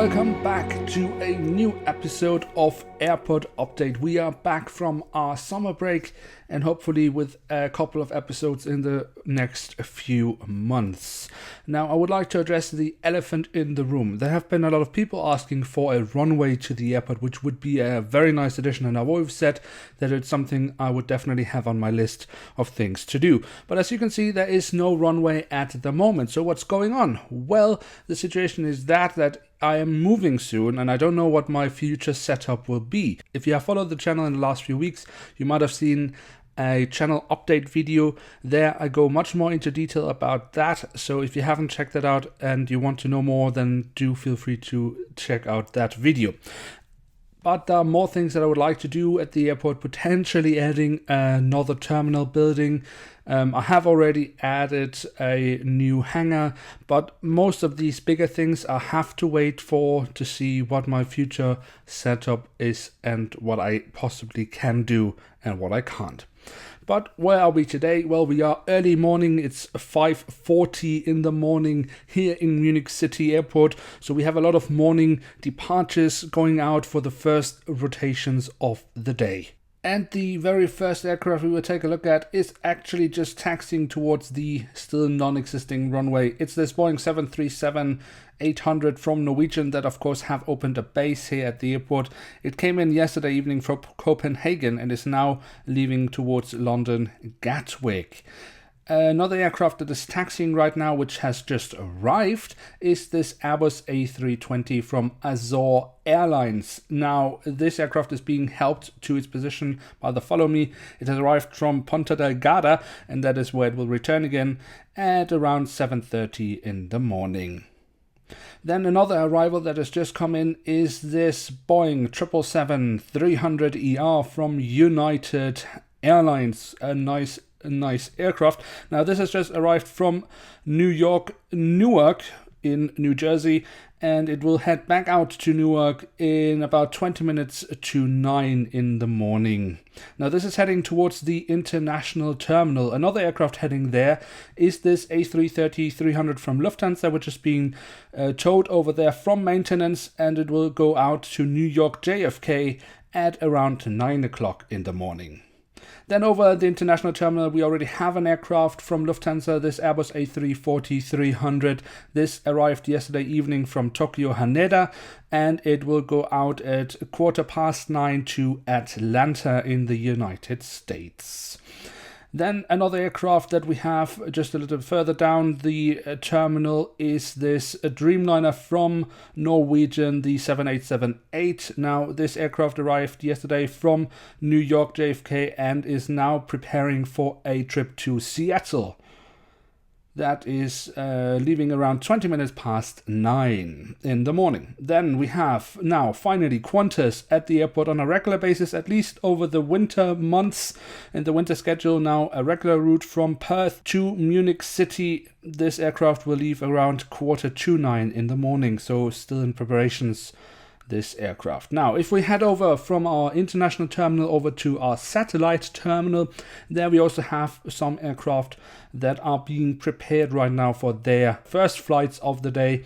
Welcome back to a new episode of Airport Update. We are back from our summer break and hopefully with a couple of episodes in the next few months. Now, I would like to address the elephant in the room. There have been a lot of people asking for a runway to the airport, which would be a very nice addition, and I've always said that it's something I would definitely have on my list of things to do. But as you can see, there is no runway at the moment. So what's going on? Well, the situation is that I am moving soon and I don't know what my future setup will be. If you have followed the channel in the last few weeks, you might have seen a channel update video. There I go much more into detail about that. So if you haven't checked that out and you want to know more, then do feel free to check out that video. But there are more things that I would like to do at the airport, potentially adding another terminal building. I have already added a new hangar, but most of these bigger things I have to wait for to see what my future setup is and what I possibly can do and what I can't. But where are we today? Well, we are early morning. It's 5:40 in the morning here in Munich City Airport. So we have a lot of morning departures going out for the first rotations of the day. And the very first aircraft we will take a look at is actually just taxiing towards the still non-existing runway. It's this Boeing 737-800 from Norwegian that of course have opened a base here at the airport. It came in yesterday evening from Copenhagen and is now leaving towards London Gatwick. Another aircraft that is taxiing right now, which has just arrived, is this Airbus A320 from Azores Airlines. Now, this aircraft is being helped to its position by the Follow Me. It has arrived from Ponta Delgada, and that is where it will return again at around 7:30 in the morning. Then another arrival that has just come in is this Boeing 777-300ER from United Airlines. A nice aircraft. Now this has just arrived from Newark in New Jersey, and it will head back out to Newark in about 20 minutes to 9 in the morning. Now this is heading towards the international terminal. Another aircraft heading there is this A330-300 from Lufthansa, which is being towed over there from maintenance, and it will go out to New York JFK at around 9 o'clock in the morning. Then over at the international terminal, we already have an aircraft from Lufthansa, this Airbus A340-300. This arrived yesterday evening from Tokyo Haneda, and it will go out at 9:15 to Atlanta in the United States. Then another aircraft that we have just a little further down the terminal is this Dreamliner from Norwegian, the 787-8. Now, this aircraft arrived yesterday from New York JFK and is now preparing for a trip to Seattle. That is leaving around 20 minutes past 9 in the morning. Then we have now finally Qantas at the airport on a regular basis, at least over the winter months. In the winter schedule now, a regular route from Perth to Munich City. This aircraft will leave around 9:45 in the morning, so still in preparations, this aircraft. Now, if we head over from our international terminal over to our satellite terminal, there we also have some aircraft that are being prepared right now for their first flights of the day.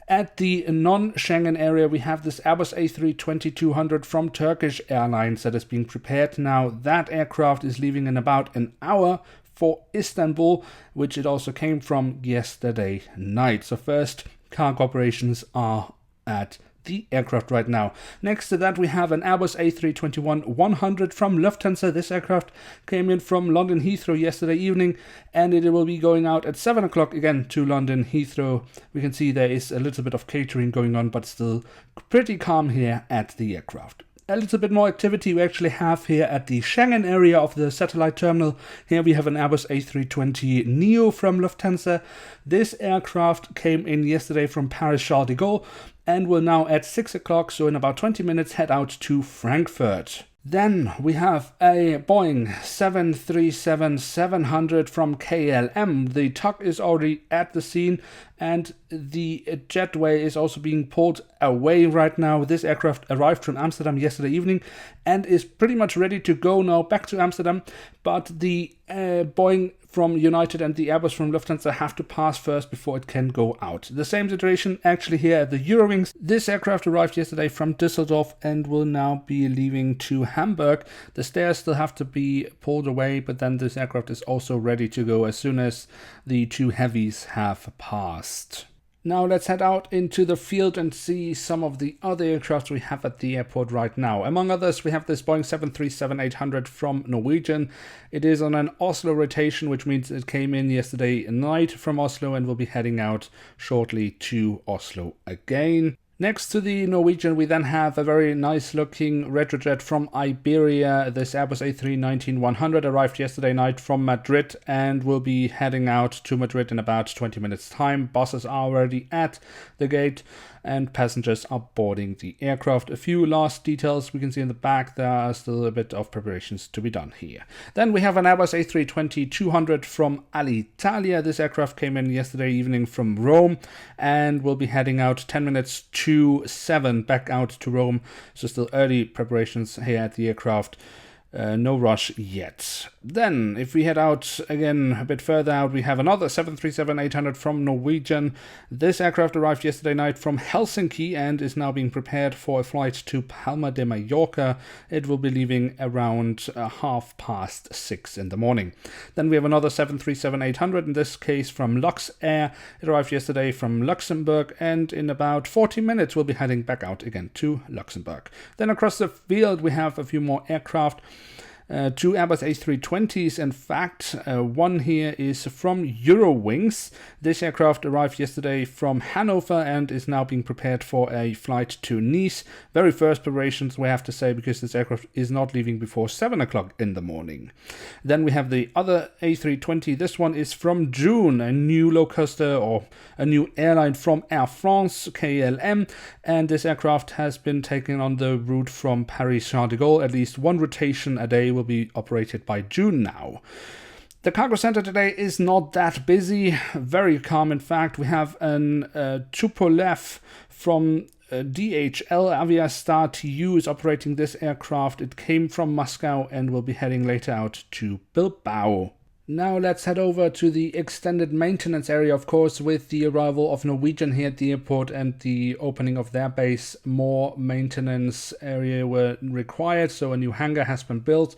At the non-Schengen area, we have this Airbus A320-200 from Turkish Airlines that is being prepared. Now, that aircraft is leaving in about an hour for Istanbul, which it also came from yesterday night. So first cargo operations are at the aircraft right now. Next to that, we have an Airbus A321-100 from Lufthansa. This aircraft came in from London Heathrow yesterday evening, and it will be going out at 7 o'clock again to London Heathrow. We can see there is a little bit of catering going on, but still pretty calm here at the aircraft. A little bit more activity we actually have here at the Schengen area of the satellite terminal. Here we have an Airbus A320neo from Lufthansa. This aircraft came in yesterday from Paris Charles de Gaulle and will now at 6 o'clock, so in about 20 minutes, head out to Frankfurt. Then we have a Boeing 737-700 from KLM. The tug is already at the scene and the jetway is also being pulled away right now. This aircraft arrived from Amsterdam yesterday evening and is pretty much ready to go now back to Amsterdam. But the Boeing from United and the Airbus from Lufthansa have to pass first before it can go out. The same situation actually here at the Eurowings. This aircraft arrived yesterday from Düsseldorf and will now be leaving to Hamburg. The stairs still have to be pulled away, but then this aircraft is also ready to go as soon as the two heavies have passed. Now let's head out into the field and see some of the other aircraft we have at the airport right now. Among others, we have this Boeing 737-800 from Norwegian. It is on an Oslo rotation, which means it came in yesterday night from Oslo and will be heading out shortly to Oslo again. Next to the Norwegian, we then have a very nice looking retrojet from Iberia. This Airbus A319-100 arrived yesterday night from Madrid and will be heading out to Madrid in about 20 minutes time. Buses are already at the gate and passengers are boarding the aircraft. A few last details we can see in the back. There are still a bit of preparations to be done here. Then we have an Airbus A320-200 from Alitalia. This aircraft came in yesterday evening from Rome and will be heading out 10 minutes to 7 back out to Rome. So still early preparations here at the aircraft. No rush yet. Then, if we head out again a bit further out, we have another 737-800 from Norwegian. This aircraft arrived yesterday night from Helsinki and is now being prepared for a flight to Palma de Mallorca. It will be leaving around 6:30 in the morning. Then we have another 737-800, in this case from Luxair. It arrived yesterday from Luxembourg and in about 40 minutes will be heading back out again to Luxembourg. Then across the field we have a few more aircraft. Two Airbus A320s, in fact. One here is from Eurowings. This aircraft arrived yesterday from Hanover and is now being prepared for a flight to Nice. Very first preparations, we have to say, because this aircraft is not leaving before 7 o'clock in the morning. Then we have the other A320. This one is from Joon, a new low coaster or a new airline from Air France, KLM. And this aircraft has been taken on the route from Paris CDG. At least one rotation a day will be operated by June now. The cargo center today is not that busy, very calm in fact. We have an Tupolev from DHL. Aviastar-TU is operating this aircraft. It came from Moscow and will be heading later out to Bilbao. Now let's head over to the extended maintenance area, of course, with the arrival of Norwegian here at the airport and the opening of their base. More maintenance area were required, so a new hangar has been built.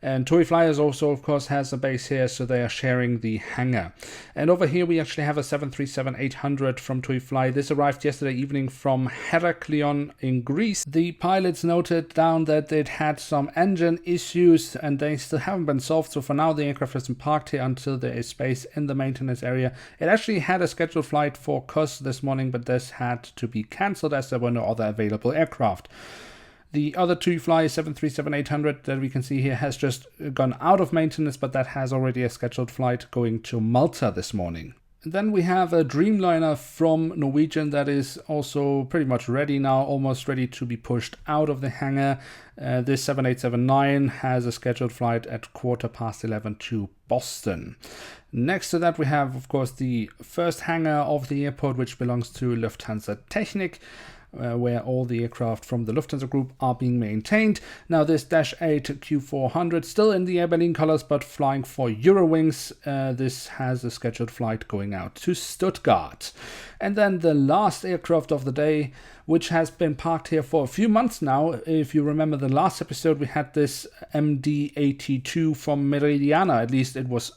And TUIfly also, of course, has a base here, so they are sharing the hangar. And over here, we actually have a 737-800 from TUIfly. This arrived yesterday evening from Heraklion in Greece. The pilots noted down that it had some engine issues, and they still haven't been solved. So for now, the aircraft has been parked here until there is space in the maintenance area. It actually had a scheduled flight for Kos this morning, but this had to be cancelled as there were no other available aircraft. The other TUIfly 737-800 that we can see here has just gone out of maintenance, but that has already a scheduled flight going to Malta this morning. And then we have a Dreamliner from Norwegian that is also pretty much ready now, almost ready to be pushed out of the hangar. This 7879 has a scheduled flight at 11:15 to Boston. Next to that we have, of course, the first hangar of the airport, which belongs to Lufthansa Technik, where all the aircraft from the Lufthansa group are being maintained. Now this Dash 8 Q400, still in the Air Berlin colors, but flying for Eurowings. This has a scheduled flight going out to Stuttgart. And then the last aircraft of the day, which has been parked here for a few months now. If you remember the last episode, we had this MD-82 from Meridiana. At least it was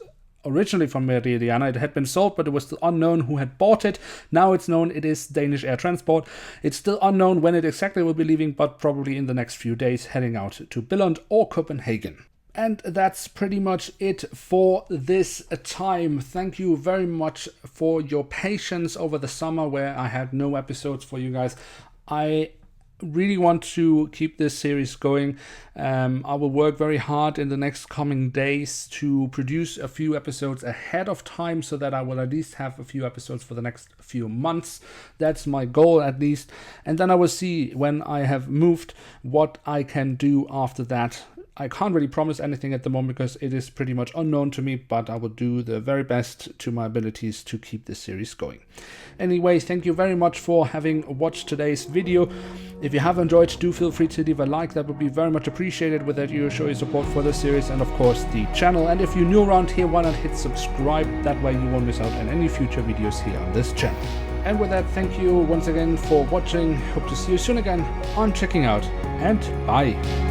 originally from Meridiana. It had been sold, but it was still unknown who had bought it. Now it's known it is Danish Air Transport. It's still unknown when it exactly will be leaving, but probably in the next few days heading out to Billund or Copenhagen. And that's pretty much it for this time. Thank you very much for your patience over the summer where I had no episodes for you guys. I really want to keep this series going. I will work very hard in the next coming days to produce a few episodes ahead of time so that I will at least have a few episodes for the next few months. That's my goal at least. And then I will see when I have moved what I can do after that. I can't really promise anything at the moment because it is pretty much unknown to me, but I will do the very best to my abilities to keep this series going. Anyway, thank you very much for having watched today's video. If you have enjoyed, do feel free to leave a like. That would be very much appreciated. With that, you show your support for the series and of course the channel. And if you're new around here, why not hit subscribe? That way you won't miss out on any future videos here on this channel. And with that, thank you once again for watching. Hope to see you soon again on Checking Out, and bye.